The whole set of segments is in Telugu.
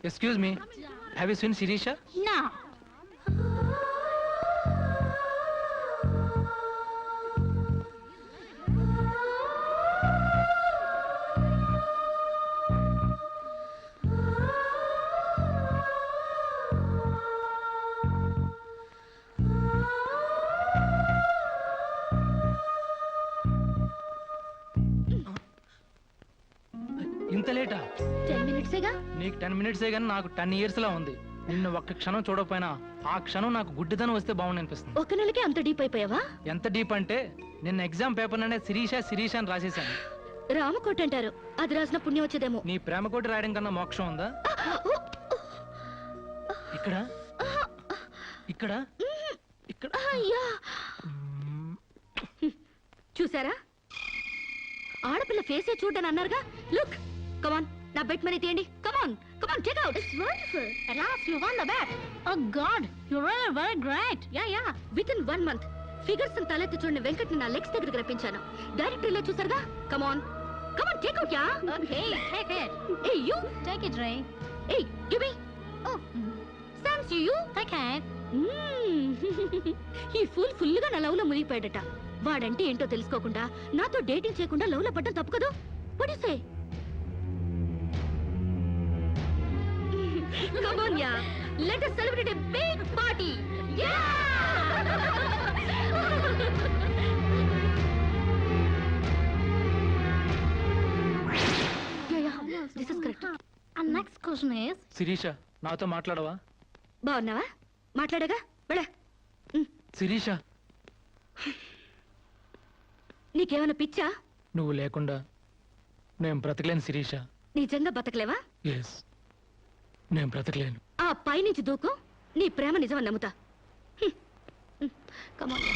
Excuse me. Have you seen Sirisha? No. ఇంత లేటా? 10 minutesగా. నీకు 10 minutesే కానీ నాకు 10 years లా ఉంది. నిన్ను ఒక్క క్షణం చూడకపోయినా ఆ క్షణం నాకు గుడ్డితనం వస్తే బాగుంది అనిపిస్తుంది. ఒక నెలకి అంత డీప్ అయిపోయావా? ఎంత డీప్ అంటే నిన్న ఎగ్జామ్ పేపర్ లోనే శిరీష అని రాసేసాను. రామకోట అంటారు, అది రాసిన పుణ్యం వచ్చేదేమో. నీ ప్రేమ కోటి రాయడం కన్నా మోక్షం ఉందా? ఇక్కడ ఇక్కడ ఇక్కడ చూసారా, ఆడపిల్ల ఫేసే చూడని అన్నారుగా. లుక్, కమాన్, నా బెట్ మనీ తీయండి. Come on come on, take out. It's wonderful. At last you won the bet. Oh God, you're really very great. Yeah. Within 1 month figures తలెత్తి చూడని వెంకట్ని నా లెగ్స్ దగ్గరికి రప్పించాను. డైరెక్ట్ ఇలా చూసారుగా. కమాన్ take out. Yeah okay, take it. Hey, you take it, Ray. Hey, give me. Oh, Sam's you take it. ఈ ఫుల్ గా నా లవ్ లో మునిగిపోయాడట. వాడంటే ఏంటో తెలుసుకోకుండా నాతో డేటింగ్ చేయకుండా లవ్ లో పడ్డం తప్పు కదా. What do you say? Come on, yeah. Let us celebrate a big party. Yeah! Yeah. This is correct. And next question is... Sirisha, నాతో మాట్లాడవా? బాగున్నావా? మాట్లాడగా వెళ్ళ. శిరీష, నీకేమైనా పిచ్చా? నువ్వు లేకుండా నేను బ్రతకలేను శిరీష. నిజంగా బతకలేవా? ఎస్, నేను బ్రతకలేను. ఆ పైనుంచి దూకు, నీ ప్రేమ నిజమని నమ్ముతా. కమాన్.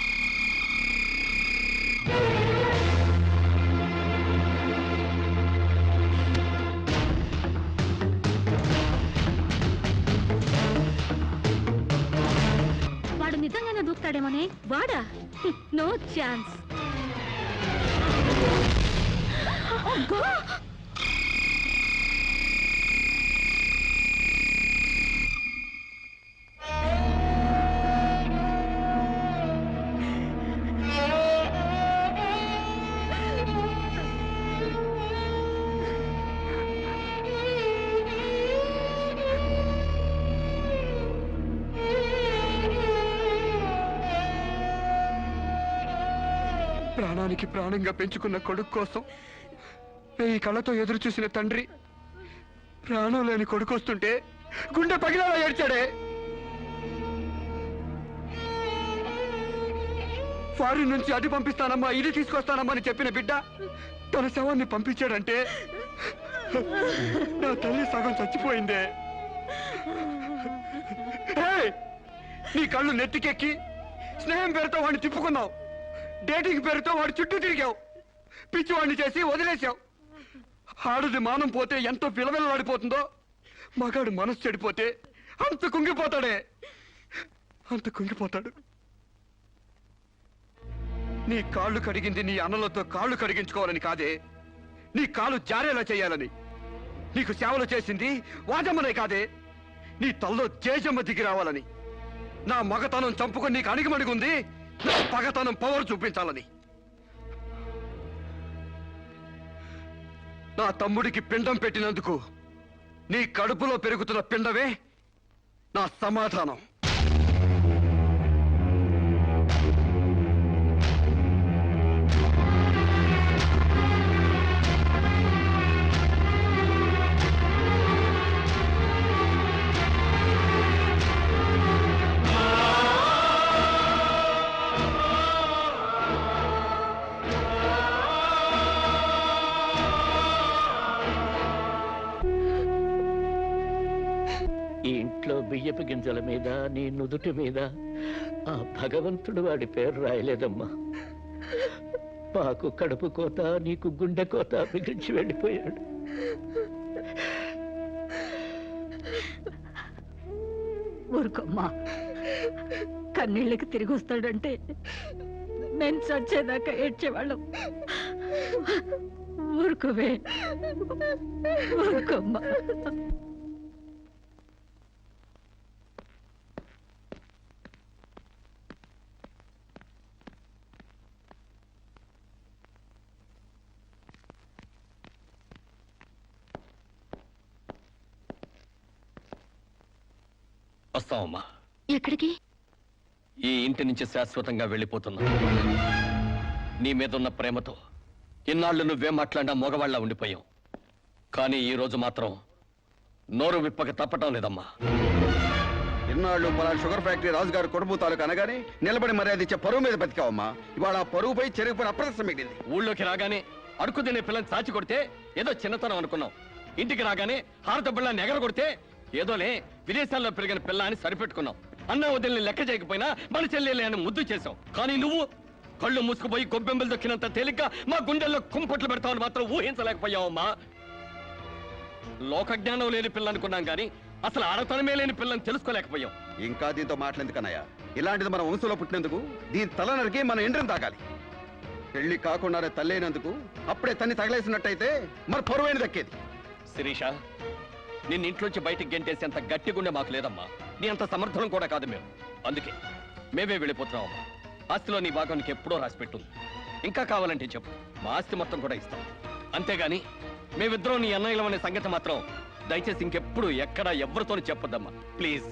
వాడు నిజంగానే దూకుతాడేమోనే. వాడా? No chance. ప్రాణానికి ప్రాణంగా పెంచుకున్న కొడుకు కోసం 1000 కళ్ళతో ఎదురు చూసిన తండ్రి ప్రాణం లేని కొడుకు వస్తుంటే గుండె పగిలేలా ఏడ్చాడే. ఫారిన్ నుంచి అది పంపిస్తానమ్మా, ఇది తీసుకొస్తానమ్మా అని చెప్పిన బిడ్డ తన శవాన్ని పంపించాడంటే నా తల్లి సగం చచ్చిపోయిందే. నీ కళ్ళు నెత్తికెక్కి స్నేహం పేరుతో వాడిని తిప్పుకున్నావు, డేటింగ్ పేరుతో వాడి చుట్టూ తిరిగావు, పిచ్చివాడిని చేసి వదిలేశావు. ఆడది మానం పోతే ఎంతో విలవిలలాడిపోతుందో, మగాడు మనసు చెడిపోతే అంత కుంగిపోతాడే, అంత కుంగిపోతాడు. నీ కాళ్ళు కడిగింది నీ అన్నలతో కాళ్ళు కడిగించుకోవాలని కాదే, నీ కాళ్ళు జారేలా చేయాలని. నీకు సేవలు చేసింది వాజమ్మనే కాదే, నీ తల్లో జేజమ్మ దిగి రావాలని. నా మగతనం చంపుకొని నీకు అణిగిమణిగుంది నా పగతనం పవర్ చూపించాలని. నా తమ్ముడికి పిండం పెట్టినందుకు నీ కడుపులో పెరుగుతున్న పిండమే నా సమాధానం. బియ్యపు గింజల మీద నీ నుదుటి మీద ఆ భగవంతుడు వాడి పేరు రాయలేదమ్మా. మాకు కడుపు కోత, నీకు గుండె కోత మిగిల్చి వెళ్ళిపోయాడు. ఊరుకోమ్మా, కన్నీళ్ళకి తిరిగి వస్తాడంటే నేను చచ్చేదాకా ఏడ్చేవాళ్ళం. ఊరుకోవే, ఊరుకోమ్మా. వస్తామమ్మా. ఎక్కడికి? ఈ ఇంటి నుంచి శాశ్వతంగా వెళ్ళిపోతున్నా. నీ మీద ఉన్న ప్రేమతో ఇన్నాళ్ళు నువ్వే మాట్లాడినా మగవాళ్ళ ఉండిపోయాం. కానీ ఈ రోజు మాత్రం నోరు విప్పక తప్పటం లేదమ్మా. ఇన్నాళ్ళు పలానా షుగర్ ఫ్యాక్టరీ రాజుగారు కొడుపు తాలూకు అనగానే నిలబడి మర్యాద ఇచ్చే పరువు మీద బతికావమ్మా. ఇవాళ ఆ పరువుపై చెరుగుపై అప్రదర్శన మిగిలింది. ఊళ్ళోకి రాగానే అడుగు తినే పిల్లని సాచి కొడితే ఏదో చిన్నతనం అనుకున్నాం. ఇంటికి రాగానే హారత పిల్లని ఎగర కొడితే ఏదోలే విదేశాల్లో పెరిగిన పిల్ల అని సరిపెట్టుకున్నాం. అన్న వదిలిని లెక్క చేయకపోయినా మన చెల్లెలే అని ముద్దు చేసావు. కానీ నువ్వు కళ్ళు మూసుకుపోయి గొబ్బెంబలు దొక్కినంత తేలిగ్గా మా గుండెల్లో కుంపట్లు పెడతావని మాత్రం ఊహించలేకపోయావమ్మా. లోక జ్ఞానం లేని పిల్ల అనుకున్నాం కానీ అసలు ఆడతనమే లేని పిల్లని తెలుసుకోలేకపోయాం. ఇంకా దీంతో మాట్లాడేందుకన్నయ్య, ఇలాంటిది మన వంశంలో పుట్టినందుకు దీని తల నరికి మన ఎండ్రం తాగాలి. పెళ్లి కాకుండానే తల్లైనందుకు అప్పుడే తన్ని తగలేసినట్టయితే మరి పరువైన దక్కేది. శిరీష, నిన్ను ఇంట్లోంచి బయటికి గెంటేసేంత గట్టి గుండె మాకు లేదమ్మా. నీ అంత సమర్థనం కూడా కాదు మేము. అందుకే మేమే వెళ్ళిపోతున్నామమ్మా. ఆస్తిలో నీ భాగం నీకు ఎప్పుడో రాసిపెట్టుంది. ఇంకా కావాలంటే చెప్పు, మా ఆస్తి మొత్తం కూడా ఇస్తాం. అంతేగాని మేమిద్దరం నీ అన్నయ్యలం అనే సంగతి మాత్రం దయచేసి ఇంకెప్పుడు ఎక్కడా ఎవరితో చెప్పొద్దమ్మా, ప్లీజ్.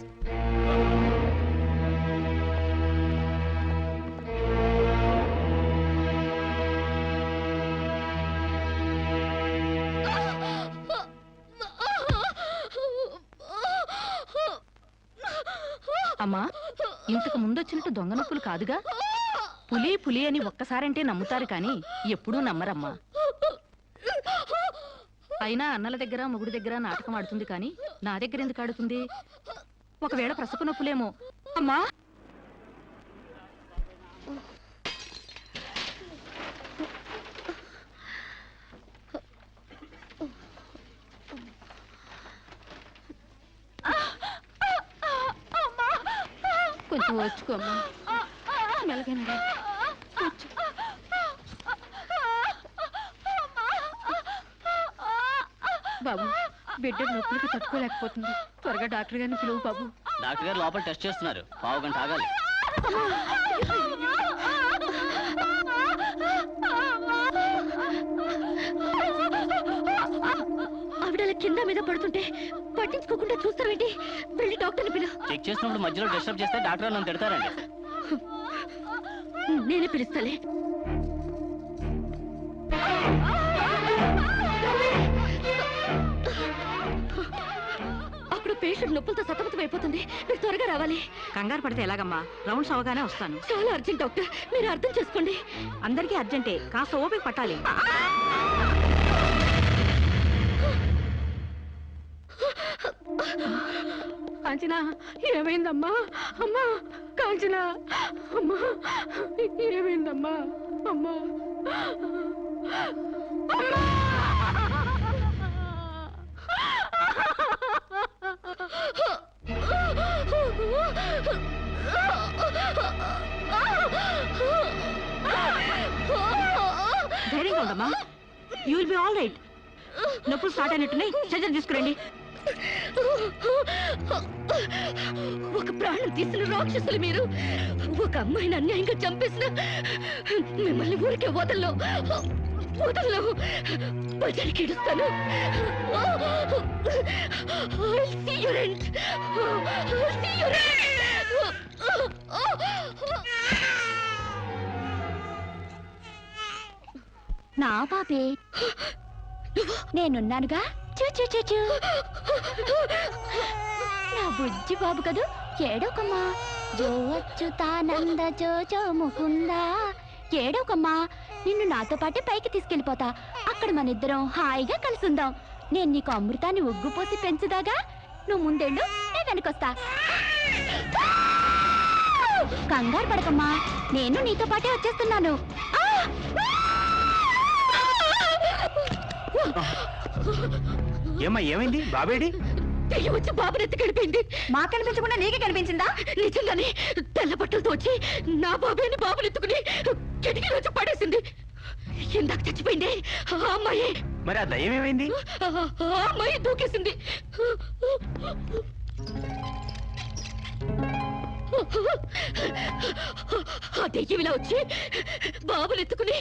అమ్మా, ఇంతకు ముందొచ్చినట్టు దొంగ నొప్పులు కాదుగా? పులి పులి అని ఒక్కసారంటే నమ్ముతారు కానీ ఎప్పుడూ నమ్మరమ్మా. అయినా అన్నల దగ్గర మొగుడి దగ్గర నాటకం ఆడుతుంది కానీ నా దగ్గర ఎందుకు ఆడుతుంది? ఒకవేళ ప్రసవ నొప్పులేమో. అమ్మా, కొంచెం వచ్చుకోమ్మా. మెల్లగా బాబు, బిడ్డ నొప్పులకి తట్టుకోలేకపోతుంది. త్వరగా డాక్టర్ గారిని పిలువు బాబు. డాక్టర్ గారు లోపల టెస్ట్ చేస్తున్నారు. పావు గంట ఆగాలి. ఆవిడ కింద మీద పడుతుంటే పట్టించుకోకుండా చూస్తావేంటి? వెళ్ళి డాక్టర్ని పిలు. చెక్ చేసినప్పుడు మధ్యలో డిస్టర్బ్ చేస్తే డాక్టర్ నన్ను తిడతారండి. నేనే పిలుస్తాలే. అక్కడ పేషెంట్ నొప్పులతో సతమతం అయిపోతుంది. మీరు త్వరగా రావాలి. కంగారు పడితే ఎలాగమ్మా? రౌండ్స్ అవగానే వస్తాను. చాలా అర్జెంట్ డాక్టర్, మీరు అర్థం చేసుకోండి. అందరికీ అర్జెంటే, కాస్త ఓపిక పట్టాలి. కాంచనా, ఏమైందమ్మా? అమ్మా కాంచనా, అమ్మా ఏమైందమ్మా? అమ్మా ధైర్యంగా ఉండమ్మా. You will be all right. నొప్పులు స్టార్ట్ అయినట్టున్నాయి, సర్జరీ తీసుకురండి. ఒక ప్రాణం తీసిన రాక్షసులు మీరు. ఒక అమ్మాయిని అన్యాయంగా చంపేసిన మిమ్మల్ని ఊరికే వదల్లో వదల్లో బజారికి ఇడుస్తాను. నా పాపే, నేనున్నానుగా. చూ చూ చూ చూ. నా బుజ్జి బాబు కదూ, ఏడోకమ్మా. జో అచ్యుతానంద జో జో ముకుందా. ఏడోకమ్మా, నిన్ను నాతో పాటే పైకి తీసుకెళ్ళిపోతా. అక్కడ మన ఇద్దరం హాయిగా కలిసుందాం. నేను నీకు అమృతాన్ని ఉగ్గుపోసి పెంచుదాగా. నువ్వు ముందెళ్ళు, నేను వెనకొస్తా. కంగారు పడకమ్మా, నేను నీతో పాటే వచ్చేస్తున్నాను. ఏమ్మా, ఏమైంది? బాబేడి? తెయ్యి వచ్చి బాబుని ఎత్తి గడిపోయింది. మా కనిపించకుండా నీకే కనిపించిందా? నిజంగానే తెల్ల బట్టలతో వచ్చి నా బాబేని బాబుని ఎత్తుకుని కిటికీ వచ్చి పడేసింది. ఇందాక చచ్చిపోయింది ఆ అమ్మాయి. మరి ఆ దయ్యం ఏమైంది? ఆ అమ్మాయి దూకేసింది. ఆ దెయ్యం ఇలా వచ్చి బాబుని ఎత్తుకుని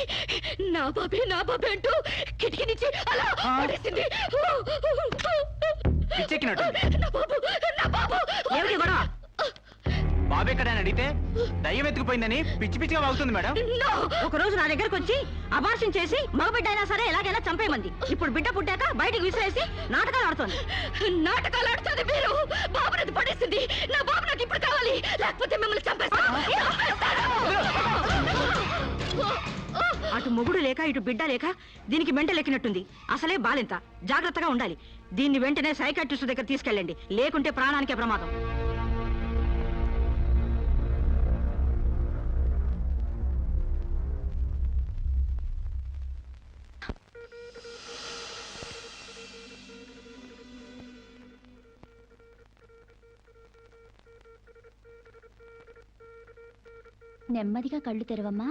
నా బాబే అంటూ కిటికీ నుంచి అలా పడేసింది. పిచ్చెక్కినట్టుంది. నా బాబు, నా బాబు. ఏమిటి గొడవ? బాబు ఎక్కడ అని అడిగితే దయ్యం ఎత్తుకుపోయిందని పిచ్చి పిచ్చిగా వాగుతుంది మేడం. No. ఒక రోజు నా దగ్గరకు వచ్చి అబార్షన్ చేసి మగబిడ్డ అయినా సరే ఎలాగైనా చంపేయమంది. ఇప్పుడు బిడ్డ పుట్టాక బయటికి విసిరేసి నాటకాలు ఆడుతోంది. నాటకాలు ఆడుతుంది మీరు. బాబునది పడేసింది. నా బాబు నాకు ఇప్పుడు కావాలి, లేకపోతే మిమ్మల్ని చంపేస్తాను. అటు మొగుడు లేక ఇటు బిడ్డ లేక దీనికి మెంటల్ ఎక్కినట్టుంది. అసలే బాలింత, జాగ్రత్తగా ఉండాలి. దీన్ని వెంటనే సైకాట్రిస్ట్ దగ్గర తీసుకెళ్ళండి, లేకుంటే ప్రాణానికే ప్రమాదం. నెమ్మదిగా కళ్ళు తెరవమ్మా.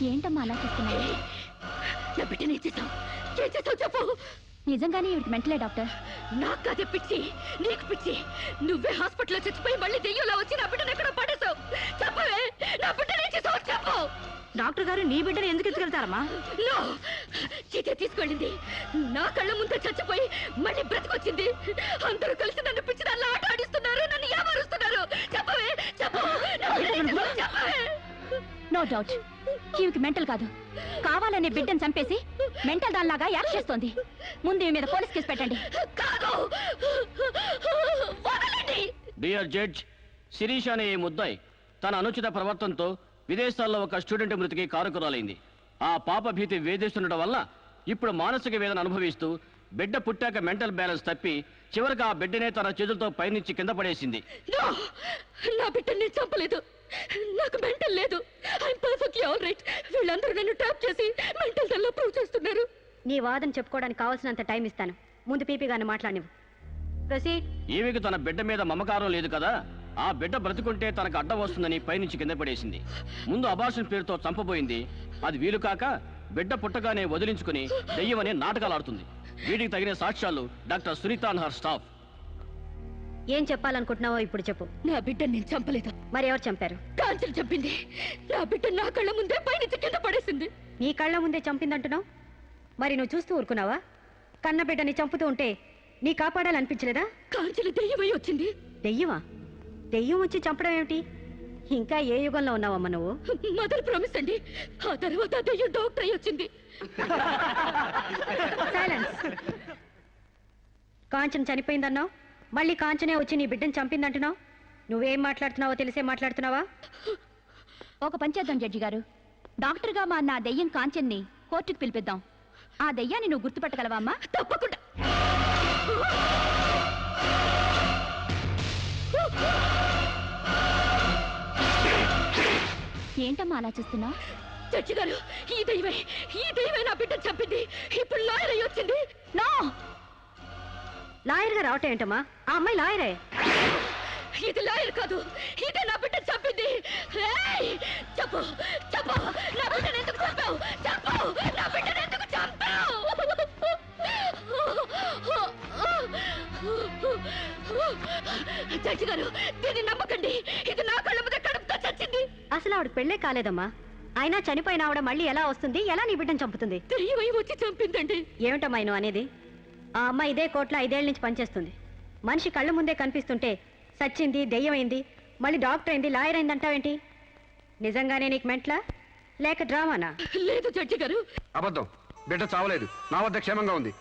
ఏంటమ్మా అలా చూస్తున్నావు? నా బిడ్డని ఏం చేసావు? ఏం చేసావు చెప్పు. నిజంగానే ఈవిడికి మెంటలే డాక్టర్. నాకు అదే పిచ్చి, నీకు పిచ్చి. నువ్వే హాస్పిటల్లో చచ్చిపోయి మళ్ళీ దెయ్యంలా వచ్చి నా బిడ్డను ఎక్కడ పడేసావు? చెప్పవే, నా బిడ్డని ఏం చేసావు చెప్పు. డాక్టర్ గారు నీ బిడ్డను ఎందుకు ఎత్తుకెళ్తారమ్మా? నో, చీతే తీసుకెళ్ళింది. నా కళ్ళ ముందే చచ్చిపోయి మళ్ళీ బ్రతికొచ్చింది. అందరూ కలిసి నన్ను పిచ్చిదాన్ని ఆట ఆడిస్తున్నారు, నన్ను ఏమారుస్తున్నారు. చెప్పవే, చెప్పు. నా బిడ్డని ఏం చేసావు? చెప్పవే. నో డౌట్, ఈవికి మెంటల్ కాదు, కావాలనే బిడ్డను చంపేసి మెంటల్ దానిలాగా యాక్ట్ చేస్తోంది. ముందు ఈమె మీద పోలీస్ కేసు పెట్టండి. కాదు, వదలండి. డియర్ జడ్జ్, శిరీష్ అనే ఈ ముద్దాయి తన అనుచిత ప్రవర్తనతో విదేశాల్లో ఒక స్టూడెంట్ మృతికి కారకురాలైంది. ఆ పాప భీతి వేధిస్తుండటం వల్ల ఇప్పుడు మానసిక వేదన అనుభవిస్తూ బిడ్డ పుట్టాక మెంటల్ బ్యాలెన్స్ తప్పి చివరికి ఆ బిడ్డనే తన చేతులతో పైనుంచి కింద పడేసింది. నో, నా బిడ్డని నేను చంపలేదు. నాకు మెంటల్ లేదు. I'm perfectly all right. వీళ్ళందరూ నన్ను ట్రాప్ చేసి మెంటల్ దానిలో ప్రూవ్ చేస్తున్నారు. నీ వాదన చెప్పుకోవడానికి కావాల్సినంత టైం ఇస్తాను. ముందు పీపీ గారిని మాట్లాడినివ్వు. ప్రొసీడ్. ఈమెకు తన బిడ్డ మీద మమకారం లేదు కదా, ఆ బిడ్డ బ్రతుకుంటే తనకు అడ్డం వస్తుందని పైనుంచి కింద పడేసింది. ముందు అబార్షన్ పేరుతో చంపబోయింది. అది వీలు కాక బిడ్డ పుట్టగానే వదిలించుకుని దెయ్యమనే నాటకాలు ఆడుతుంది. వీటికి తగిన సాక్ష్యాలు doctor Sunitha and her staff. ఏం చెప్పాలనుకుంటున్నావో ఇప్పుడు చెప్పు. నా బిడ్డని నేను చంపలేదు. మరి ఎవరు చంపారు? కాంచెలు చంపింది. నా బిడ్డ నా కళ్ళ ముందే పైనుంచి కింద పడేసింది. నీ కళ్ళ ముందే చంపిందంటున్నావు, మరి నువ్వు చూస్తూ ఊరుకున్నావా? కన్న బిడ్డని చంపుతూ ఉంటే నీ కాపాడాలనిపించలేదా? కాంచెలు దెయ్యమై వచ్చింది. దెయ్యమా? దెయ్యం వచ్చి చంపడం ఏమిటి? ఇంకా ఏ యుగంలో ఉన్నావమ్మా నువ్వు? మదర్ ప్రామిస్ అండి. ఆ తర్వాత ఆ దెయ్యం డాక్టర్ అయి వచ్చింది. సైలెన్స్. కాంచన చనిపోయిందన్నావు, మళ్ళీ కాంచనే వచ్చి నీ బిడ్డను చంపిందంటున్నావు. నువ్వేం మాట్లాడుతున్నావో తెలిసే మాట్లాడుతున్నావా? ఒక పని చేద్దాం జడ్జి గారు, డాక్టర్గా మా నా దెయ్యం కాంచెన్ని కోర్టుకు పిలిపిద్దాం. ఆ దెయ్యాన్ని నువ్వు గుర్తుపట్టగలవా అమ్మా? తప్పకుండా. ఏంటమ్మా అలా చూస్తున్నావు? జడ్జి గారు, ఈ దైవే నా బిడ్డను చంపింది. ఇప్పుడు లాయర్ అయి వచ్చింది. నో, లాయర్గా రావటం ఏంటమ్మా? ఆ అమ్మాయి లాయరే. ఇది లాయర్ కాదు, ఇదే నా బిడ్డ చంపింది. ఏయ్, చెప్పు చెప్పు, నా బిడ్డను ఎందుకు చంపావు? చెప్పు, నా బిడ్డను ఎందుకు చంపావు? జడ్జి గారు, దీన్ని నమ్మకండి. ఇది నా కళ్ళ మీద కడుపుతో చచ్చింది. అసలు ఆవిడ పెళ్ళే కాలేదమ్మా. అయినా చనిపోయిన ఆవిడ మళ్ళీ ఎలా వస్తుంది? ఎలా నీ బిడ్డను చంపుతుంది? దెయ్యమై వచ్చి చంపిందండి. ఏమిటమ్మా నువ్వు అనేది? ఆ అమ్మాయి ఇదే కోర్టులో 5 ఏళ్ల నుంచి పనిచేస్తుంది. మనిషి కళ్ళ ముందే కనిపిస్తుంటే సచ్చింది, దెయ్యమైంది, మళ్ళీ డాక్టర్ అయింది, లాయర్ అయింది అంటావేంటి? నిజంగానే నీకు మెంట్లా లేక డ్రామానా? లేదు జడ్జి గారు. అబద్ధం. బిడ్డ చావలేదు, నా వద్ద క్షేమంగా ఉంది.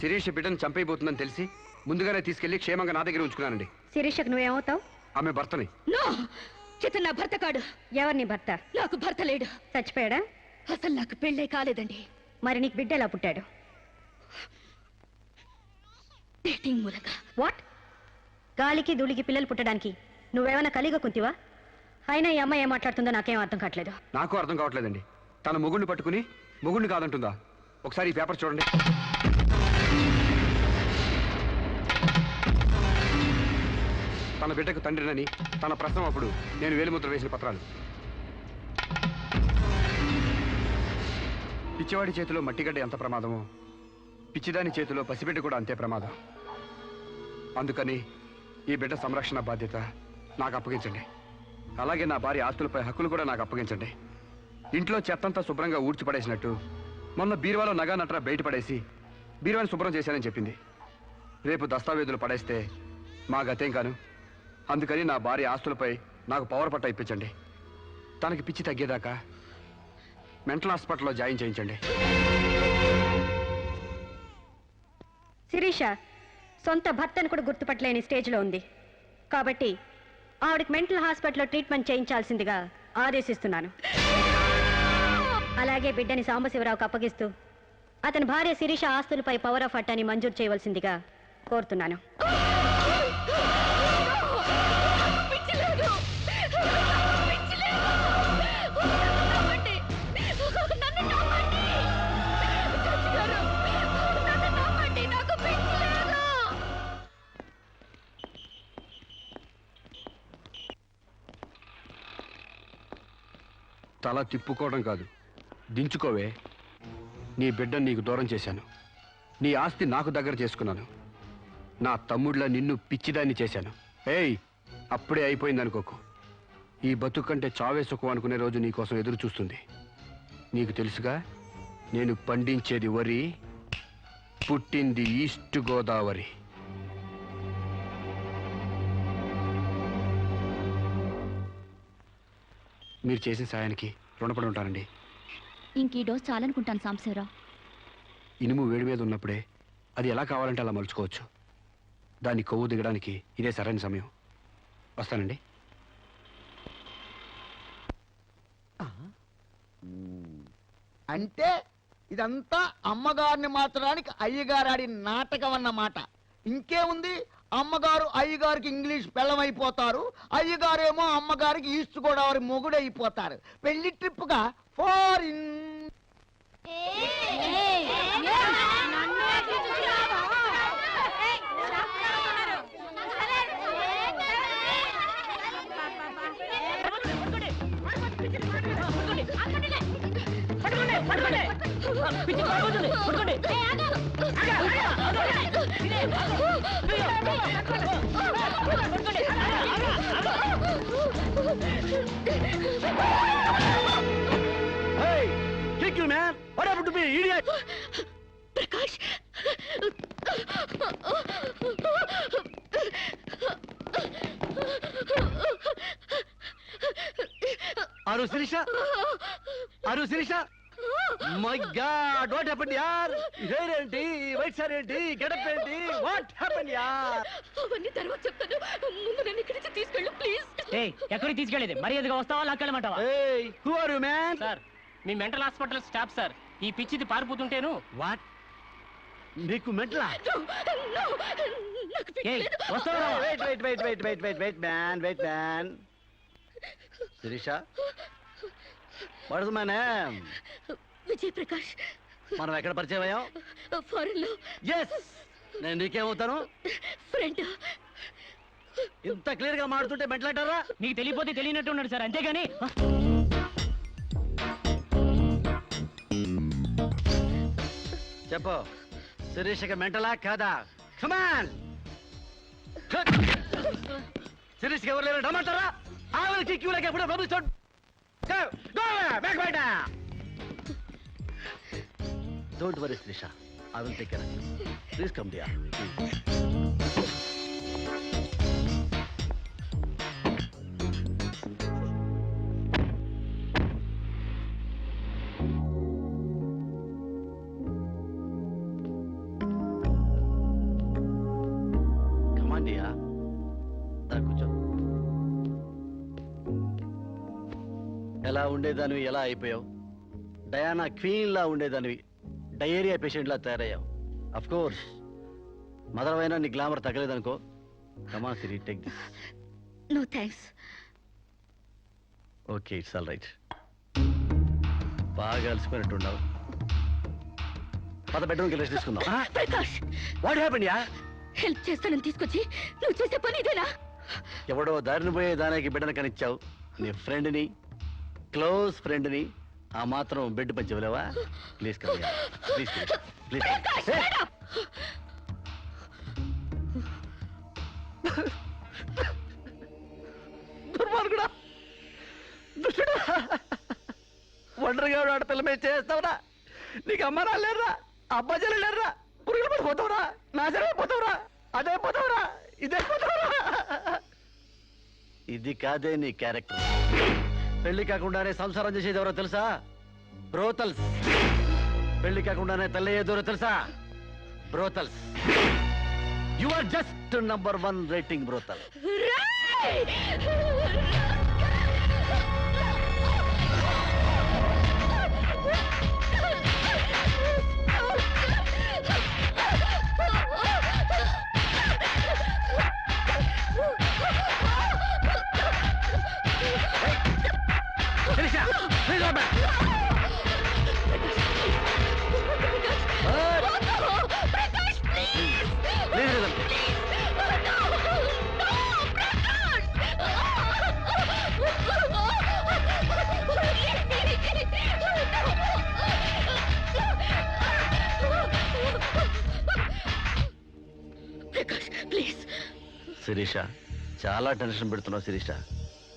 శిరీష్ బిడ్డను చంపైపోతుందని తెలిసి ముందుగానే తీసుకెళ్లి క్షేమంగా నా దగ్గర ఉంచుకున్నానండి. శిరీషకు నువ్వేమవుతావు? ఆమె భర్తని. నో, ఇతను నా భర్త కాడు. ఎవరు నీ భర్త? నాకు భర్త లేడు. చచ్చిపోయాడా? అసలు నాకు పెళ్ళే కాలేదండి. మరి నీకు బిడ్డ ఎలా పుట్టాడు? డేటింగ్ మూలంగా. వాట్? గాలికి ధూళికి పిల్లలు పుట్టడానికి నువ్వేమైనా కలిగ కుంతివా? అయినా ఈ అమ్మాయి ఏం మాట్లాడుతుందో నాకేం అర్థం కావట్లేదు. నాకు అర్థం కావట్లేదండి. తన మొగుడిని పట్టుకుని మొగుడిని కాదంటుందా? ఒకసారి ఈ పేపర్ చూడండి. తన బిడ్డకు తండ్రినని తన ప్రశ్న అప్పుడు నేను వేలిముద్ర వేసిన పత్రాలు. పిచ్చివాడి చేతిలో మట్టిగడ్డ ఎంత ప్రమాదమో పిచ్చిదాని చేతిలో పసిబిడ్డ కూడా అంతే ప్రమాదం. అందుకని ఈ బిడ్డ సంరక్షణ బాధ్యత నాకు అప్పగించండి. అలాగే నా భార్య ఆస్తులపై హక్కులు కూడా నాకు అప్పగించండి. ఇంట్లో చెత్తంతా శుభ్రంగా ఊడ్చిపడేసినట్టు మొన్న బీరువాలో నగా నట్రా బయట పడేసి బీరువాని శుభ్రం చేశానని చెప్పింది. రేపు దస్తావేజులు పడేస్తే మా గతేం కాను. అందుకని నా భార్య ఆస్తులపై నాకు పవర్ పట్ట ఇప్పించండి. తనకి పిచ్చి తగ్గేదాకా మెంటల్ హాస్పిటల్లో జాయిన్ చేయించండి. శిరీష సొంత భర్తను కూడా గుర్తుపట్టలేని స్టేజ్లో ఉంది. కాబట్టి ఆవిడకి మెంటల్ హాస్పిటల్లో ట్రీట్మెంట్ చేయించాల్సిందిగా ఆదేశిస్తున్నాను. అలాగే బిడ్డని సాంబశివరావుకు అప్పగిస్తూ అతని భార్య శిరీష ఆస్తులపై పవర్ ఆఫ్ అట్టాని మంజూరు చేయవలసిందిగా కోరుతున్నాను. తల తిప్పుకోవడం కాదు, దించుకోవే. నీ బిడ్డను నీకు దూరం చేశాను. నీ ఆస్తి నాకు దగ్గర చేసుకున్నాను. నా తమ్ముడిలా నిన్ను పిచ్చిదాన్ని చేశాను. ఏయ్, అప్పుడే అయిపోయిందనుకోకు. ఈ బతుకు కంటే చావే సుఖం అనుకునే రోజు నీకోసం ఎదురు చూస్తుంది. నీకు తెలుసుగా, నేను పండించేది వరి, పుట్టింది ఈస్ట్ గోదావరి. మీరు చేసిన సాయానికి రుణపడి ఉంటానండి. ఇంక ఈ డోస్ చాలనుకుంటాను సాంబశివరావు. ఇనుము వేడి మీద ఉన్నప్పుడే అది ఎలా కావాలంటే అలా మలుచుకోవచ్చు. దాన్ని కొవ్వు దిగడానికి ఇదే సరైన సమయం. వస్తానండి. అంటే ఇదంతా అమ్మగారిని మార్చడానికి అయ్యగారు ఆడి నాటకం అన్నమాట. ఇంకేముంది, అమ్మగారు అయ్యగారికి ఇంగ్లీష్ పెళ్ళమైపోతారు, అయ్యగారేమో అమ్మగారికి ఈస్ట్ గోదావరి మొగుడైపోతారు. పెళ్లి ట్రిప్గా ఫారిన్. ప్రకాష్, అరు శిరీష, అరు Shirisha, my god, what happened యార్? హెయిర్ ఏంటి, వైట్ సార్ ఏంటి, గెటప్ ఏంటి, వాట్ హ్యాపెండ్ యార్? అవన్నీ తర్వాత చెప్తాను. ముందు నన్ను ఇక్కడి నుంచి తీసుకెళ్ళు ప్లీజ్. ఎక్కడికి తీసుకెళ్ళేది? మర్యాదగా వస్తావా లాక్కెళ్ళమంటావా? ఏయ్, who are you man? Sir, మీ మెంటల్ హాస్పిటల్ స్టాఫ్ సార్. ఈ పిచ్చిది పారిపోతుంటేను. వాట్? నీకు మెంటలా? వస్తావా? Wait man. Shirisha, what is my name? Vijay Prakash. మనం ఎక్కడ పరిచయం అయ్యాం? ఫారెన్ లో. ఎస్, నేను నీకేమవుతాను? ఫ్రెండ్. ఇంత క్లియర్ గా మాడుతుంటే మెంటలంటారా? నీకు తెలియపోతే తెలియనట్టు ఉన్నాడు సార్, అంతేగాని. చెప్పు, శిరీషకి మెంటలా కాదా? కమాన్. శిరీషకి ఎవరు లేరు రమ్మంటారా? ఆవిడకి క్యూలకి ఎప్పుడో పంపిస్తాడు. Don't worry, Trisha. I will take care of you. Please come, dear. Come on, dear. కూర్చో. ఎలా ఉండేదానివి ఎలా అయిపోయావు? డయానా క్వీన్ లా ఉండేదానివి డయేరియా పేషెంట్ లా తయారయ్యావు. అఫ్ కోర్స్ మదర్ అయినా నీ గ్లామర్ తగ్గలేదనుకో. Come on Siri, take this. No thanks. Okay, it's all right. బాగా అలసిపోయినట్టున్నావు. పద బెడ్రూమ్కి రెస్ట్ తీసుకుందాం. ప్రకాష్, వాట్ హ్యాపెండ్ యా? హెల్ప్ చేస్తానని తీసుకొచ్చి నువ్వు చేసే పని ఇదేనా? ఎవడో దారిని పోయే దానికి బిడ్డను కనిచ్చావు. నీ ఫ్రెండ్ని, క్లోజ్ ఫ్రెండ్ని ఆ మాత్రం బెడ్ పంచి ఇవ్వలేవా? Please come, please please. దుర్మార్గుడా, దుష్టుడా, ఒంటరిగా ఆడపిల్ల మీద చేస్తావురా? నీకు అమ్మ రాలేరా, అబ్బా చెల్లెలేరా? పురుగులు పడిపోతావురా, నాశనమైపోతావురా, అదైపోతావురా, ఇదైపోతావురా. ఇది కాదే నీ క్యారెక్టర్. పెళ్లి కాకుండానే సంసారం చేసేది ఎవరో తెలుసా? బ్రోతల్స్. పెళ్లి కాకుండానే తల్లి అయ్యేదెవరో తెలుసా? Brothels. You are just number 1 rating brothel. Shirisha, చాలా టెన్షన్ పెడుతున్నావు శిరీష.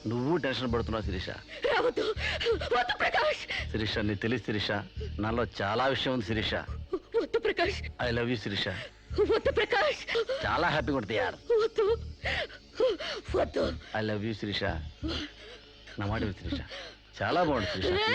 నువ్వు టెన్షన్ పడుతున్నావు శిరీష. శిరీష, నీకు తెలియదు శిరీష, నాలో చాలా విషయం ఉంది Shirisha. I love you Shirisha. చాలా హ్యాపీగా ఉంటుంది యార్. I love you Shirisha. నా మాట విను శిరీష, చాలా బాగుంటుంది శిరీష.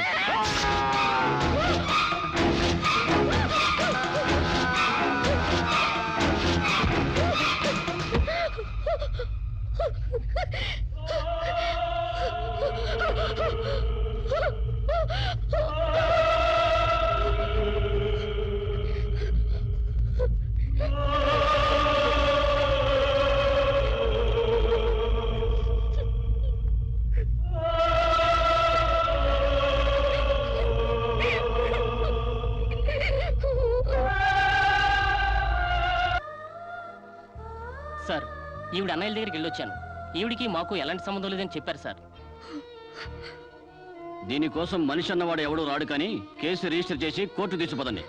సార్, ఈవిడ అన్నయ్యల దగ్గరికి వెళ్ళొచ్చాను. ఈవిడికి మాకు ఎలాంటి సంబంధం లేదని చెప్పారు సార్. దీనికోసం మనిషి అన్నవాడు ఎవడూ రాడు, కానీ కేసు రిజిస్టర్ చేసి కోర్టు తీసుకుపోదండి.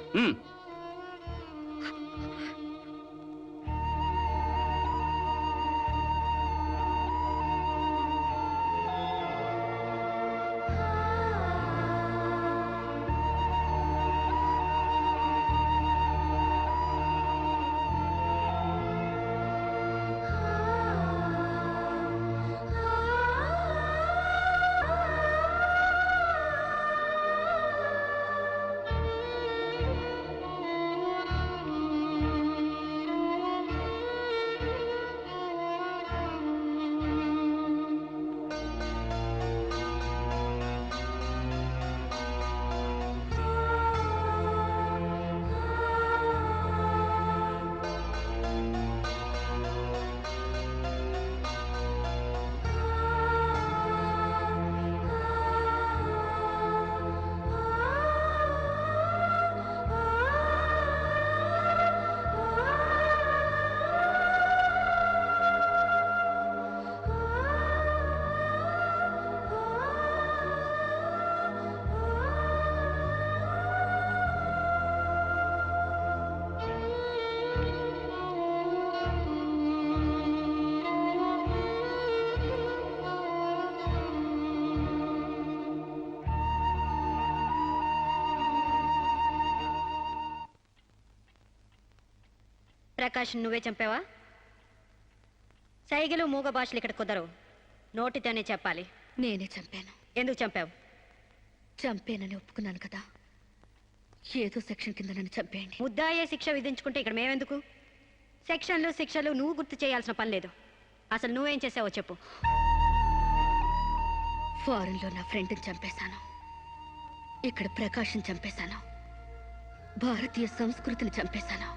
ప్రకాష్, నువ్వే చంపావా? సైగలు మూగ భాషలు ఇక్కడ కుదరవు, నోటితోనే చెప్పాలి. నేనే చంపాను. ఎందుకు చంపావు? చంపేనని ఒప్పుకున్నాను కదా, ఏదో సెక్షన్ కింద నన్ను చంపేయండి. ముద్దాయే శిక్ష విధించుకుంటే ఇక్కడ మేమెందుకు? సెక్షన్లు శిక్షలు నువ్వు గుర్తు చేయాల్సిన పని లేదు. అసలు నువ్వేం చేసావో చెప్పు. ఫారెన్లో నా ఫ్రెండ్ని చంపేశాను, ఇక్కడ ప్రకాశం చంపేశాను, భారతీయ సంస్కృతిని చంపేశాను,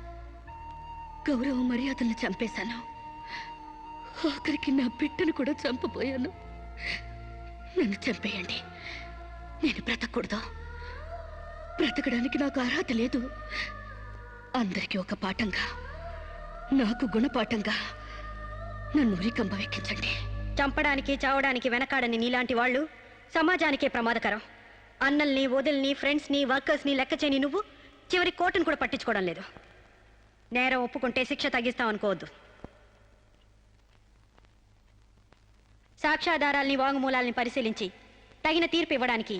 గౌరవ మర్యాదలను చంపేశాను, ఆఖరికి నా బిడ్డను కూడా చంపబోయాను. నన్ను చంపేయండి, నేను బ్రతకూడదు. బ్రతకడానికి నాకు అర్హత లేదు. అందరికీ ఒక పాఠంగా, నాకు గుణపాఠంగా నన్ను ఉరికంబ ఎక్కించండి. చంపడానికి చావడానికి వెనకాడని నీలాంటి వాళ్ళు సమాజానికే ప్రమాదకరం. అన్నల్ని, వదిల్ని, ఫ్రెండ్స్ని, వర్కర్స్ని లెక్క చేయని నువ్వు చివరి కోర్టును కూడా పట్టించుకోవడం లేదు. నేరం ఒప్పుకుంటే శిక్ష తగ్గిస్తాం అనుకోవద్దు. సాక్ష్యాధారాల్ని వాంగ్మూలాల్ని పరిశీలించి తగిన తీర్పు ఇవ్వడానికి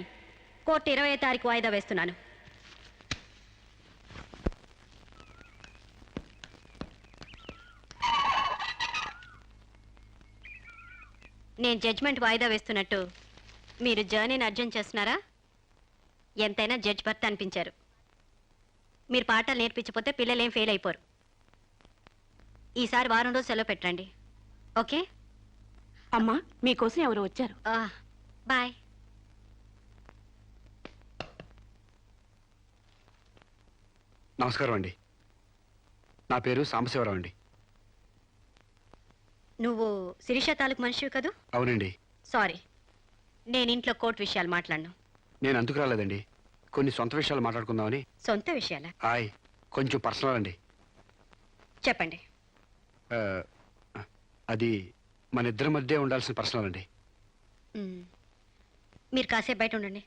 కోర్టు 20వ తారీఖు వాయిదా వేస్తున్నాను. నేను జడ్జ్మెంట్ వాయిదా వేస్తున్నట్టు మీరు జర్నీని అర్జెంట్ చేస్తున్నారా? ఎంతైనా జడ్జ్ భర్త అనిపించారు. మీరు పాఠాలు నేర్పించకపోతే పిల్లలేం ఫెయిల్ అయిపోరు. ఈసారి వారం రోజు సెలవు పెట్టండి. ఓకే? అమ్మా మీకోసం ఎవరు వచ్చారు. బాయ్. నమస్కారం అండి. నా పేరు సాంబశివరావు అండి. నువ్వు శిరీష తాలూకు మనిషివి కదూ? అవునండి. సారీ, నేను ఇంట్లో కోర్టు విషయాలు మాట్లాడను. నేను అందుకు రాలేదండి, కొన్ని సొంత విషయాలు మాట్లాడుకుందామని. సొంత విషయాలా? కొంచెం పర్సనల్ అండి. చెప్పండి. అది మన ఇద్దరి మధ్య ఉండాల్సిన పర్సనల్ అండి. మీరు కాసేపు బయట ఉండండి.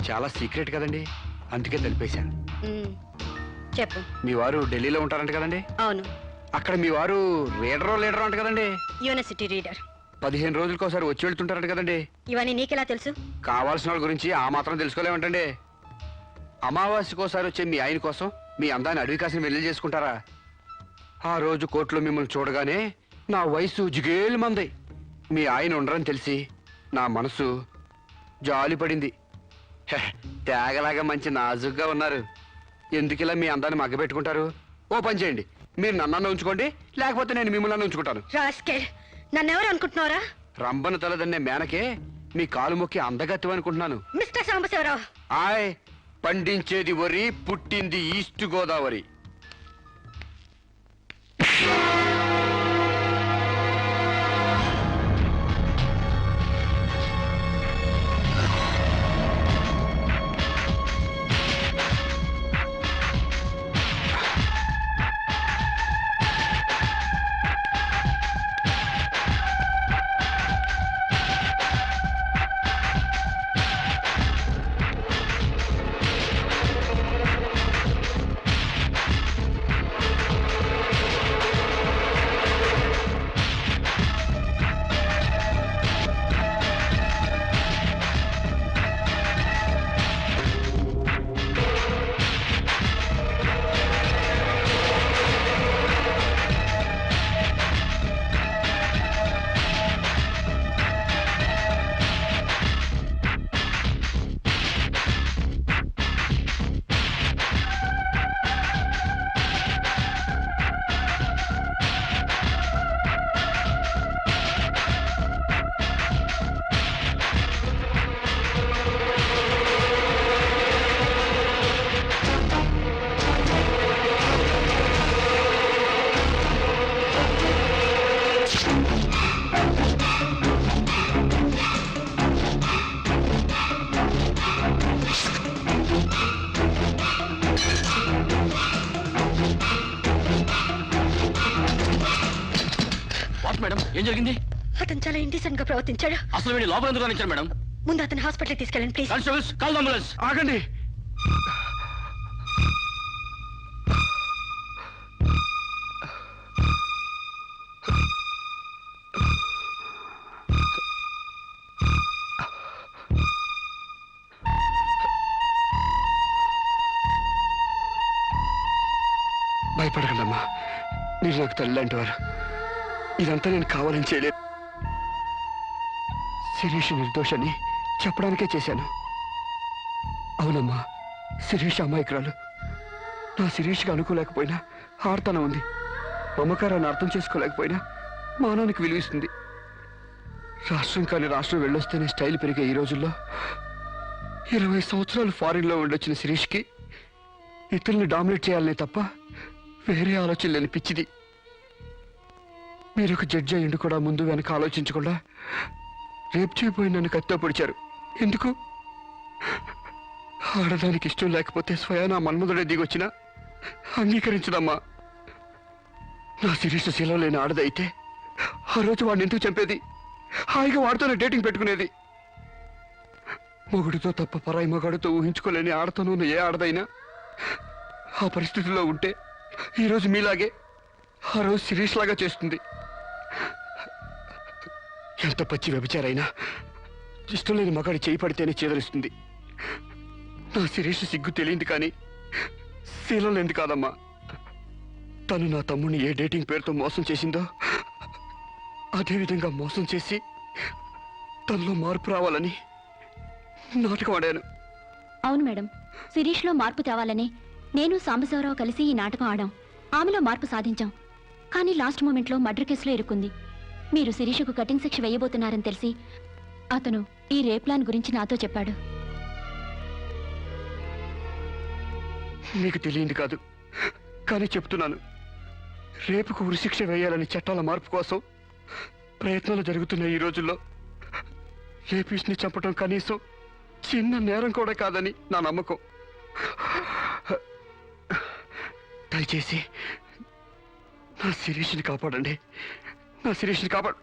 చాలా సీక్రెట్ కదండి, అందుకే తెలిపేశాను. చెప్పు. మీ వారు ఢిల్లీలో ఉంటారంట కదండి? అవును. అక్కడ మీ వారు లీడర్ అంట కదండి? University reader. 15 రోజులకోసారి వచ్చి వెళ్తుంటారంట కదండి? ఇవన్నీ నీకెలా తెలుసు? కావాల్సిన వాళ్ళ గురించి ఆ మాత్రం తెలుసుకోలేమంటండి. అమావాస్యకోసారి వచ్చే మీ ఆయన కోసం మీ అందాన్ని అడవి కాసిన వెళ్ళి చేసుకుంటారా? ఆ రోజు కోర్టులో మిమ్మల్ని చూడగానే నా వయసు జిగేలు మంది. మీ ఆయన ఉండరని తెలిసి నా మనసు జాలి పడింది. తేగలాగా మంచి నాజుగ్గా ఉన్నారు. ఎందుకిలా మీ అందాన్ని మగ్గబెట్టుకుంటారు? ఓ పని చేయండి, మీరు నన్ను ఉంచుకోండి, లేకపోతే నేను మిమ్మల్ని ఉంచుకుంటాను. నన్నెవరు అనుకుంటున్నారా? రంబను తలదన్నే మేనకే మీ కాలు మొక్కి అందగత్తం అనుకుంటున్నాను. మిస్టర్ సాంబశివరావు, పండించేది వరి, పుట్టింది ఈస్ట్ గోదావరి. మేడం, ఏం జరిగింది? అతను చాలా ఇండిసెంట్ గా ప్రవర్తించాడు. అసలు వీడి లోపల ఎందుకు రానిచ్చారు మేడం? ముందు అతను హాస్పిటల్ తీసుకెళ్ళండి ప్లీజ్. Constables, call ambulance. ఆగండి. భయపడకండి అమ్మా, మీరు నాకు తల్లి లాంటి వారు. ఇదంతా నేను కావాలని చేయలేదు. శిరీష్ నిర్దోషని చెప్పడానికే చేశాను. అవునమ్మా, శిరీష్ అమాయకురాలు. నా శిరీష్కి అనుకోలేకపోయినా ఆర్తన ఉంది. మమకారాన్ని అర్థం చేసుకోలేకపోయినా మానవానికి విలువిస్తుంది. రాష్ట్రం కాని రాష్ట్రం వెళ్ళొస్తేనే స్టైల్ పెరిగే ఈ రోజుల్లో 20 సంవత్సరాలు ఫారిన్లో ఉండొచ్చిన శిరీష్కి ఇతరుల్ని డామినేట్ చేయాలనే తప్ప వేరే ఆలోచన లేని పిచ్చిది. మీరు ఒక జడ్జి అయ్యిండు కూడా ముందు వెనక ఆలోచించకుండా రేపు చేయబోయి నన్ను కత్తితో పొడిచారు. ఎందుకు? ఆడదానికి ఇష్టం లేకపోతే స్వయానా మన్మధుడే దిగొచ్చినా అంగీకరించదమ్మా. నా శిరీష శీలం లేని ఆడదైతే ఆ రోజు వాడిని ఎందుకు చంపేది? హాయిగా వాడితోనే డేటింగ్ పెట్టుకునేది. మొగుడితో తప్ప పరాయి మగాడితో ఊహించుకోలేని ఆడతను ఏ ఆడదైనా ఆ పరిస్థితిలో ఉంటే ఈరోజు మీలాగే ఆ రోజు శిరీష్ లాగా చేస్తుంది. ఎంత పచ్చి వ్యభిచారైనా ఇష్టం లేని మగాడి చేయి పడితేనే చేదరిస్తుంది. నా శిరీష్ సిగ్గు తెలియంది కానీ శీలం లేనిది కాదమ్మా. తను నా తమ్ముడిని ఏ డేటింగ్ పేరుతో మోసం చేసిందో అదేవిధంగా మోసం చేసి తనలో మార్పు రావాలని నాటకం ఆడాను. అవును మేడం, శిరీష్లో మార్పు తేవాలని నేను సాంబశివరావు కలిసి ఈ నాటకం ఆడాం. ఆమెలో మార్పు సాధించాం. కానీ లాస్ట్ మూమెంట్లో మర్డర్ కేసులో ఇరుక్కుంది. మీరు శిరీషకు కటింగ్ శిక్ష వేయబోతున్నారని తెలిసి అతను ఈ రేప్ ప్లాన్ గురించి నాతో చెప్పాడు. మీకు తెలియంది కాదు కానీ చెప్తున్నాను. రేపుకు ఉరిశిక్ష వేయాలని చట్టాల మార్పు కోసం ప్రయత్నాలు జరుగుతున్న ఈ రోజుల్లో రేపిస్ని చంపడం కనీసం చిన్న నేరం కూడా కాదని నా నమ్మకం. దయచేసి నా శిరీష్ని కాపాడండి. నా శిరీష్ని కాపాడు.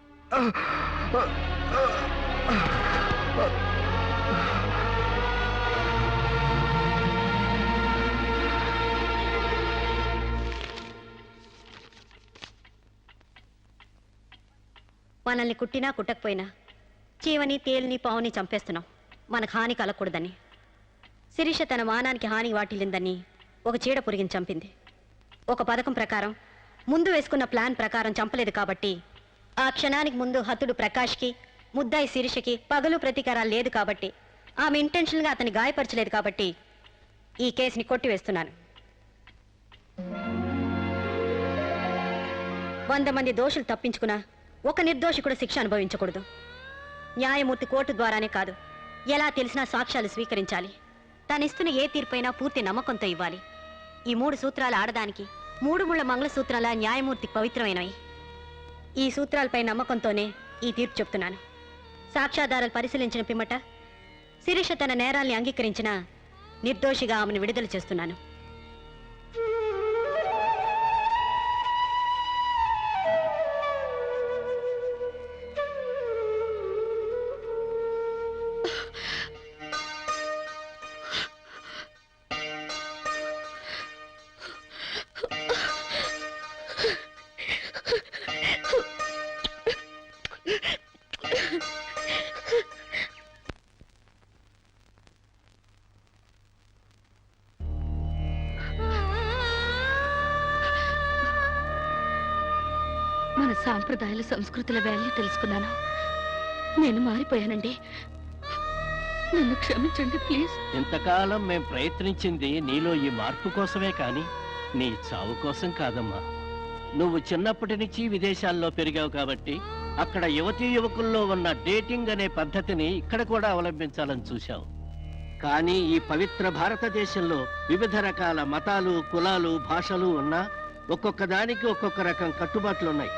మనల్ని కుట్టినా కుట్టకపోయినా చీవని తేలిని పావుని చంపేస్తున్నాం మనకు హాని కలగకూడదని. శిరీష తన మానానికి హాని వాటిల్లిందని ఒక చీడ పురిగిని చంపింది. ఒక పథకం ప్రకారం ముందు వేసుకున్న ప్లాన్ ప్రకారం చంపలేదు కాబట్టి ఆ క్షణానికి ముందు హతుడు ప్రకాష్కి ముద్దాయి శిరీషకి పగలు ప్రతీకారాలు లేదు కాబట్టి ఆమె ఇంటెన్షన్గా అతన్ని గాయపరచలేదు కాబట్టి ఈ కేసుని కొట్టివేస్తున్నాను. 100 మంది దోషులు తప్పించుకున్నా ఒక నిర్దోషి కూడా శిక్ష అనుభవించకూడదు. న్యాయమూర్తి కోర్టు ద్వారానే కాదు, ఎలా తెలిసినా సాక్ష్యాలు స్వీకరించాలి. తనిస్తున్న ఏ తీర్పైనా పూర్తి నమ్మకంతో ఇవ్వాలి. ఈ 3 సూత్రాలు ఆడదానికి 3 ముళ్ళ మంగళసూత్రాల న్యాయమూర్తికి పవిత్రమైనవి. ఈ సూత్రాలపై నమ్మకంతోనే ఈ తీర్పు చెప్తున్నాను. సాక్ష్యాధారాలు పరిశీలించిన పిమ్మట శిరీష తన నేరాల్ని అంగీకరించిన నిర్దోషిగా ఆమెను విడుదల చేస్తున్నాను. మన సాంప్రదాయాల సంస్కృతుల వాల్యూ తెలుసుకున్నాను. నేను మారిపోయానండి. నన్ను క్షమించండి ప్లీజ్. ఇంతకాలం మేం ప్రయత్నించింది నీలో ఈ మార్పు కోసమే కాని నీ చావు కోసం కాదమ్మా. నువ్వు చిన్నప్పటి నుంచి విదేశాల్లో పెరిగావు కాబట్టి అక్కడ యువతీ యువకుల్లో ఉన్న డేటింగ్ అనే పద్ధతిని ఇక్కడ కూడా అవలంబించాలని చూశావు. కానీ ఈ పవిత్ర భారతదేశంలో వివిధ రకాల మతాలు, కులాలు, భాషలు ఉన్నా ఒక్కొక్క దానికి ఒక్కొక్క రకం కట్టుబాట్లున్నాయి.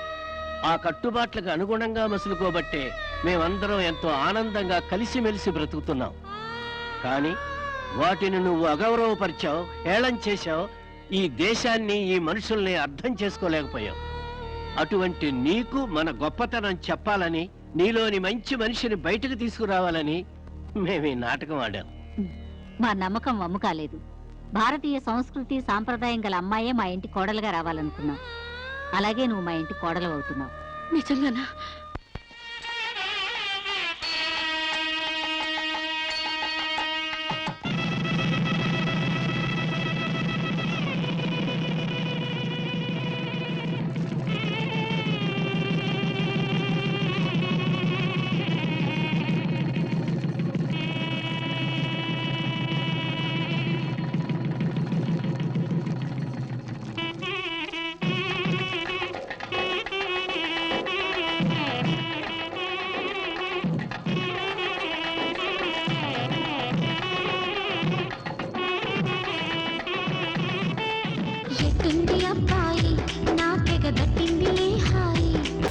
ఆ కట్టుబాట్లకు అనుగుణంగా మసులుకోబట్టే మేమందరం ఎంతో ఆనందంగా కలిసిమెలిసి బ్రతుకుతున్నాం. కానీ వాటిని నువ్వు అగౌరవపరిచావు, హేళన చేశావు. ఈ దేశాన్ని, ఈ మనుషుల్ని అర్థం చేసుకోలేకపోయావు. అటువంటి నీకు మన గొప్పతనం చెప్పాలని, నీలోని మంచి మనిషిని బయటకు తీసుకురావాలని మేము ఈ నాటకం ఆడాం. మా నమ్మకం వమ్ము కాలేదు. భారతీయ సంస్కృతి సాంప్రదాయం గల అమ్మాయే మా ఇంటి కోడలుగా రావాలనుకున్నాం. అలాగే నువ్వు మా ఇంటి కోడలు అవుతున్నావు. నిజంగానా?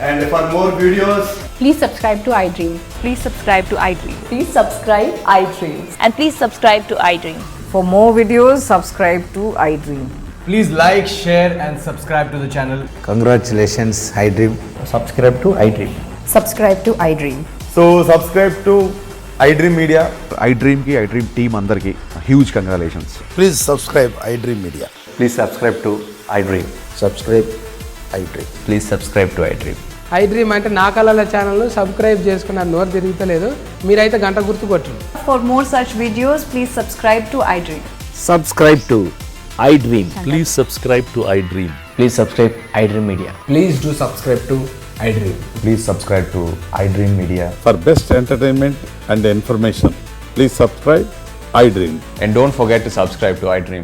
And for more videos, please subscribe to iDream. Please subscribe to iDream. Please subscribe iDream. And please subscribe to iDream. For more videos, subscribe to iDream. please like, share and subscribe to the channel. Congratulations, iDream. Subscribe to iDream. Subscribe to iDream. So subscribe to iDream Media. iDream team అందరికి huge congratulations. Please subscribe iDream Media. Please subscribe to iDream. Subscribe iDream. Please subscribe to iDream. iDream అంటే నా కళల ఛానల్ సబ్స్క్రైబ్ చేసుకున్న నోరు తిరుగుతలేదు, మీరైతే గంట గుర్తు కొట్టండి. For more such videos, please subscribe to iDream. Subscribe to iDream. Please subscribe to iDream. Please subscribe iDream Media. Please do subscribe to iDream. Please subscribe to iDream Media. For best entertainment and information please subscribe iDream. And don't forget to subscribe to iDream.